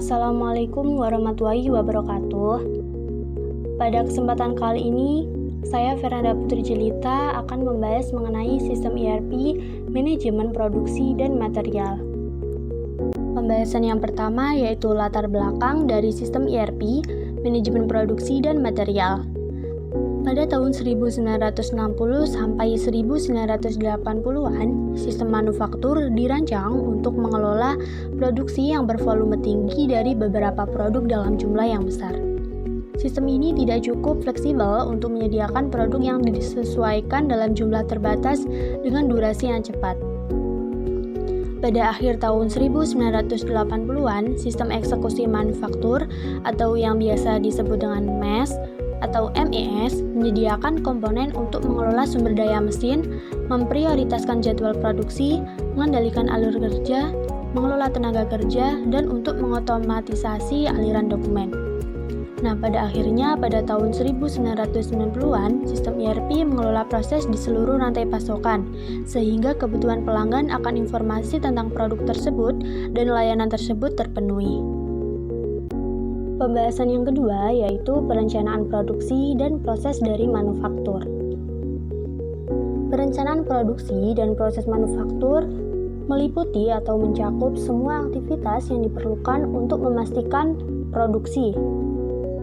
Assalamualaikum warahmatullahi wabarakatuh. Pada kesempatan kali ini, saya Fernanda Putri Jelita akan membahas mengenai sistem ERP, manajemen produksi dan material. Pembahasan yang pertama yaitu latar belakang dari sistem ERP, manajemen produksi dan material. Pada tahun 1960 sampai 1980-an, sistem manufaktur dirancang untuk mengelola produksi yang bervolume tinggi dari beberapa produk dalam jumlah yang besar. Sistem ini tidak cukup fleksibel untuk menyediakan produk yang disesuaikan dalam jumlah terbatas dengan durasi yang cepat. Pada akhir tahun 1980-an, sistem eksekusi manufaktur atau yang biasa disebut dengan MES atau MES menyediakan komponen untuk mengelola sumber daya mesin, memprioritaskan jadwal produksi, mengendalikan alur kerja, mengelola tenaga kerja, dan untuk mengotomatisasi aliran dokumen. Nah, pada akhirnya pada tahun 1990-an, sistem ERP mengelola proses di seluruh rantai pasokan, sehingga kebutuhan pelanggan akan informasi tentang produk tersebut dan layanan tersebut terpenuhi. Pembahasan yang kedua yaitu perencanaan produksi dan proses dari manufaktur. Perencanaan produksi dan proses manufaktur meliputi atau mencakup semua aktivitas yang diperlukan untuk memastikan produksi.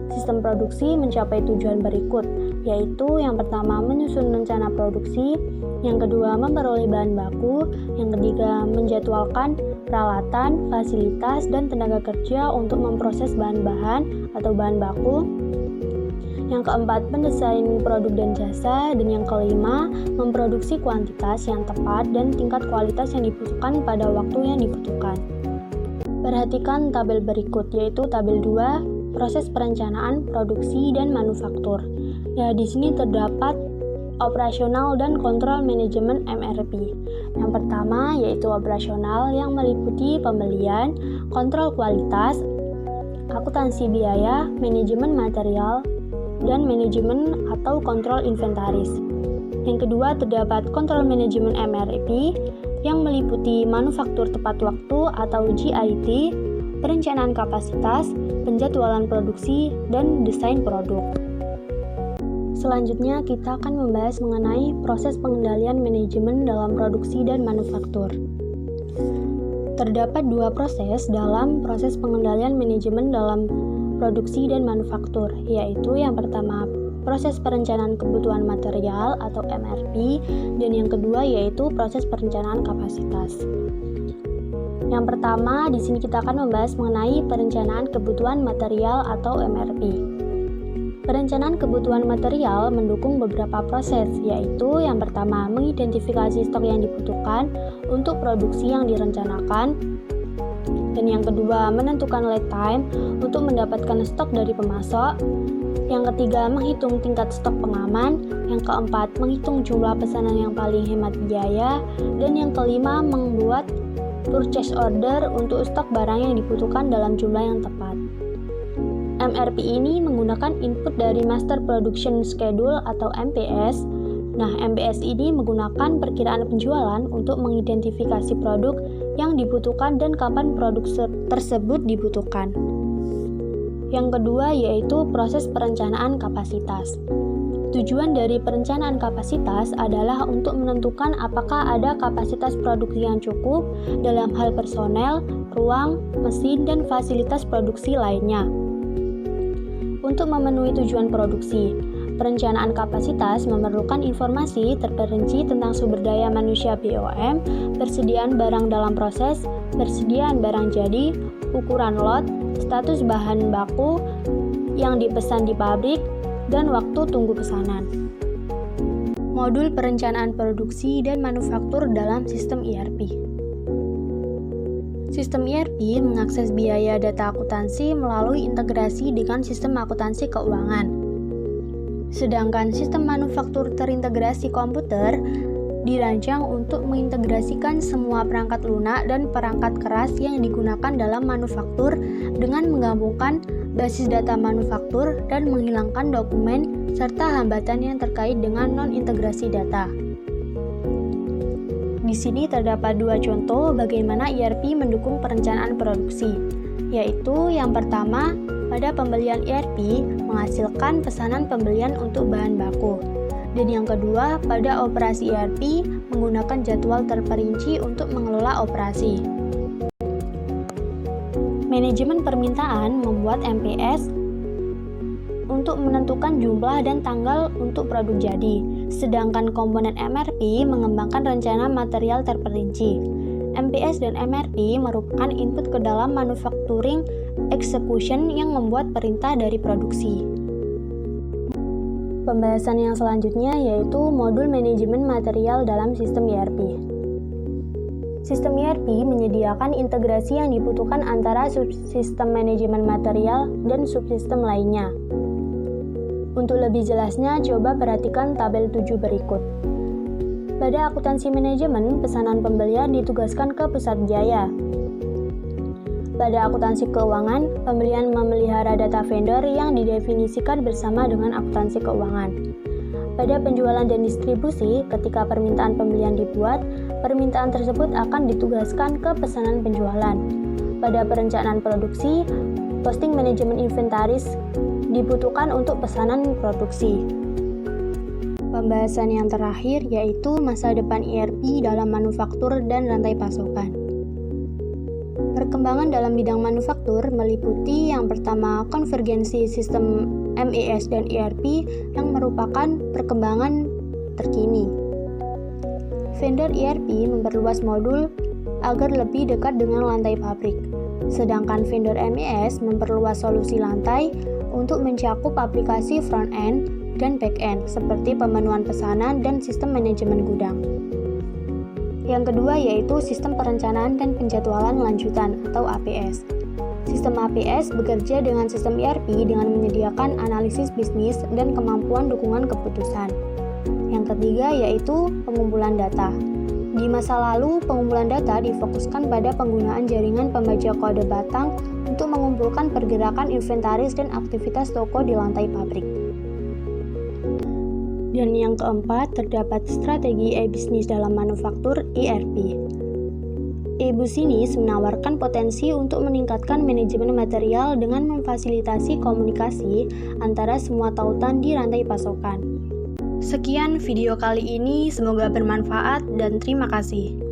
Sistem produksi mencapai tujuan berikut, yaitu yang pertama menyusun rencana produksi, yang kedua memperoleh bahan baku, yang ketiga menjadwalkan peralatan, fasilitas, dan tenaga kerja untuk memproses bahan-bahan atau bahan baku, yang keempat mendesain produk dan jasa, dan yang kelima memproduksi kuantitas yang tepat dan tingkat kualitas yang dibutuhkan pada waktu yang dibutuhkan. Perhatikan tabel berikut, yaitu tabel 2, proses perencanaan, produksi, dan manufaktur. Ya, di sini terdapat operasional dan kontrol manajemen MRP. Yang pertama yaitu operasional yang meliputi pembelian, kontrol kualitas, akuntansi biaya, manajemen material, dan manajemen atau kontrol inventaris. Yang kedua terdapat kontrol manajemen MRP yang meliputi manufaktur tepat waktu atau GIT, perencanaan kapasitas, penjadwalan produksi, dan desain produk. Selanjutnya, kita akan membahas mengenai proses pengendalian manajemen dalam produksi dan manufaktur. Terdapat dua proses dalam proses pengendalian manajemen dalam produksi dan manufaktur, yaitu yang pertama proses perencanaan kebutuhan material atau MRP, dan yang kedua yaitu proses perencanaan kapasitas. Yang pertama, di sini kita akan membahas mengenai perencanaan kebutuhan material atau MRP. Perencanaan kebutuhan material mendukung beberapa proses, yaitu yang pertama, mengidentifikasi stok yang dibutuhkan untuk produksi yang direncanakan, dan yang kedua, menentukan lead time untuk mendapatkan stok dari pemasok, yang ketiga, menghitung tingkat stok pengaman, yang keempat, menghitung jumlah pesanan yang paling hemat biaya, dan yang kelima, membuat purchase order untuk stok barang yang dibutuhkan dalam jumlah yang tepat. MRP ini menggunakan input dari Master Production Schedule atau MPS. Nah, MPS ini menggunakan perkiraan penjualan untuk mengidentifikasi produk yang dibutuhkan dan kapan produk tersebut dibutuhkan. Yang kedua yaitu proses perencanaan kapasitas. Tujuan dari perencanaan kapasitas adalah untuk menentukan apakah ada kapasitas produksi yang cukup dalam hal personel, ruang, mesin, dan fasilitas produksi lainnya. Untuk memenuhi tujuan produksi, perencanaan kapasitas memerlukan informasi terperinci tentang sumber daya manusia BOM, persediaan barang dalam proses, persediaan barang jadi, ukuran lot, status bahan baku yang dipesan di pabrik, dan waktu tunggu pesanan. Modul perencanaan produksi dan manufaktur dalam sistem ERP. Sistem ERP mengakses biaya data akuntansi melalui integrasi dengan sistem akuntansi keuangan. Sedangkan sistem manufaktur terintegrasi komputer dirancang untuk mengintegrasikan semua perangkat lunak dan perangkat keras yang digunakan dalam manufaktur dengan menggabungkan basis data manufaktur dan menghilangkan dokumen serta hambatan yang terkait dengan non-integrasi data. Di Di sini terdapat dua contoh bagaimana ERP mendukung perencanaan produksi, yaitu yang pertama, pada pembelian ERP menghasilkan pesanan pembelian untuk bahan baku. Dan yang kedua, pada operasi ERP menggunakan jadwal terperinci untuk mengelola operasi. Manajemen permintaan membuat MPS untuk menentukan jumlah dan tanggal untuk produk jadi, sedangkan komponen MRP mengembangkan rencana material terperinci. MPS dan MRP merupakan input ke dalam manufacturing execution yang membuat perintah dari produksi. Pembahasan yang selanjutnya yaitu modul manajemen material dalam sistem ERP. Sistem ERP menyediakan integrasi yang dibutuhkan antara subsistem manajemen material dan subsistem lainnya. Untuk lebih jelasnya, coba perhatikan tabel 7 berikut. Pada akuntansi manajemen, pesanan pembelian ditugaskan ke pusat biaya. Pada akuntansi keuangan, pembelian memelihara data vendor yang didefinisikan bersama dengan akuntansi keuangan. Pada penjualan dan distribusi, ketika permintaan pembelian dibuat, permintaan tersebut akan ditugaskan ke pesanan penjualan. Pada perencanaan produksi, posting manajemen inventaris dibutuhkan untuk pesanan produksi. Pembahasan yang terakhir yaitu masa depan ERP dalam manufaktur dan rantai pasokan. Perkembangan dalam bidang manufaktur meliputi yang pertama konvergensi sistem MES dan ERP yang merupakan perkembangan terkini. Vendor ERP memperluas modul agar lebih dekat dengan lantai pabrik, sedangkan vendor MES memperluas solusi lantai untuk mencakup aplikasi front-end dan back-end seperti pemenuhan pesanan dan sistem manajemen gudang. Yang kedua yaitu sistem perencanaan dan penjadwalan lanjutan atau APS. Sistem APS bekerja dengan sistem ERP dengan menyediakan analisis bisnis dan kemampuan dukungan keputusan. Yang ketiga yaitu pengumpulan data. Di masa lalu, pengumpulan data difokuskan pada penggunaan jaringan pembaca kode batang untuk mengumpulkan pergerakan inventaris dan aktivitas toko di lantai pabrik. Dan yang keempat, terdapat strategi e-bisnis dalam manufaktur ERP. E-Business menawarkan potensi untuk meningkatkan manajemen material dengan memfasilitasi komunikasi antara semua tautan di rantai pasokan. Sekian video kali ini, semoga bermanfaat dan terima kasih.